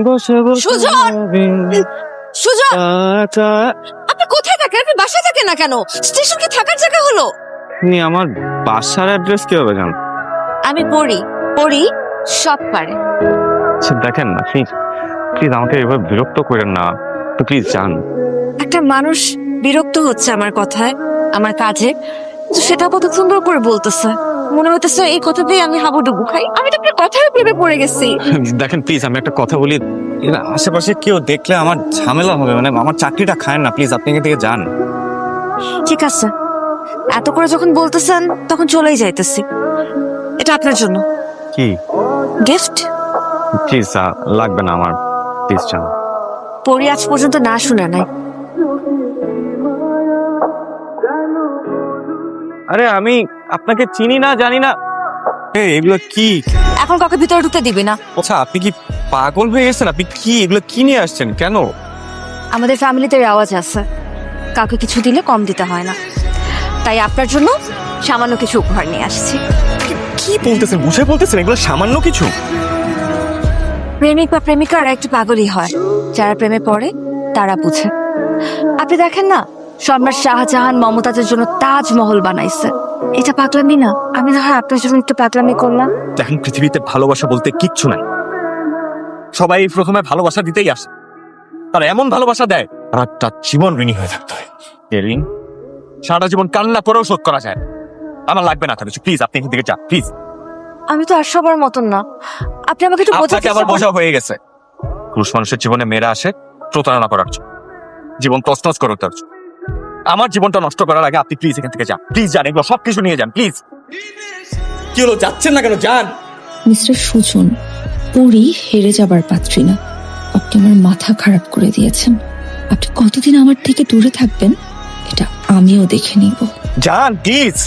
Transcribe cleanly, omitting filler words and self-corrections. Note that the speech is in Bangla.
বসে বসে সুজন! সুজন, আপনি কোথায় থাকেন? আপনি বাসায় থাকেন না কেন? স্টেশন কি থাকার জায়গা হলো? আপনি আমার বাসার অ্যাড্রেস কিভাবে জানেন? আমি পড়ি সব পারে। আচ্ছা, দেখেন না প্লিজ প্লিজ আমাকে এভাবে বিরক্ত করেন না তো, প্লিজ যান। একটা মানুষ বিরক্ত হচ্ছে আমার কথায়, আমার কাজে, তো সেটা কত সুন্দর করে বলতেছে। মনে হইতেছে এই কথাতেই আমি হাবুডুবু খাই। আমি তো আপনার কথায় প্রেমে পড়ে গেছি। দেখেন প্লিজ আমি একটা কথা বলি, এরা আশেপাশে কেউ দেখলে আমার ঝামেলা হবে, মানে আমার চাকরিটা খায় না, প্লিজ আপনি এখান থেকে যান। ঠিক আছে, এত করে যখন বলতেছেন তখন চলেই যাইতেছি। এটা আপনার জন্য কি গিফট। প্লিজ লাগবে না আমার, প্লিজ যান। পড়ি আজ পর্যন্ত না শুনে নাই। আরে আমি আপনাকে চিনি না, জানি না। এগুলো কি? এখন কাউকে ভিতরে ঢুকতে দিবি না। আচ্ছা আপনি কি পাগল হয়ে গেছেন? আপনি কি এগুলো কি নিয়ে আসছেন? কেন? আমাদের ফ্যামিলিতে রেওয়াজ আছে, কাউকে কিছু দিলে কম দিতে হয় না। তাই আপনার জন্য সামান্য কিছু উপহার নিয়ে আসছি। কি বলতেছেন? বুঝে বলতেছেন এগুলো সামান্য কিছু? প্রেমিক বা প্রেমিকারা একটু পাগলই হয়, যারা প্রেমে পড়ে তারা বুঝে। আপনি দেখেন না, সম্রাট শাহজাহান মমতাজের জন্য তাজমহল বানাইছে। এটা পাগলামি না? আমি না হয় আপনার জন্য একটু পাগলামি করলাম। দেখেন পৃথিবীতে ভালোবাসা বলতে কিচ্ছু নাই। সবাই প্রথমে ভালোবাসা দিতেই আসে, তারা এমন ভালোবাসা দেয় আর তার জীবন ঋণী হয়ে থাকতে হয়। রিং সারা জীবন কান্না করেও শোধ করা যায়। আমার লাগবে না তার কিছু, প্লিজ আপনি এখান থেকে যান প্লিজ। আমি তো আর সবার মতন না, আপনি আমাকে একটু বোঝাতে। আপনাকে আবার বোঝা হয়ে গেছে। পুরুষ মানুষের জীবনে মেয়েরা আসে প্রতারণা করার জন্য, জীবন তছনছ করার জন্য। আমার জীবনটা নষ্ট করার আগে আপনি প্লিজ এখান থেকে যান, প্লিজ যান, এগুলো সবকিছু নিয়ে যান প্লিজ। কি হলো, যাচ্ছেন না কেন? যান। মিস্টার সুজন, পরি হেরে যাবার পাত্রী না। আপনি আমার মাথা খারাপ করে দিয়েছেন। আপনি কতদিন আমার থেকে দূরে থাকবেন এটা আমিও দেখে নিব। যান প্লিজ।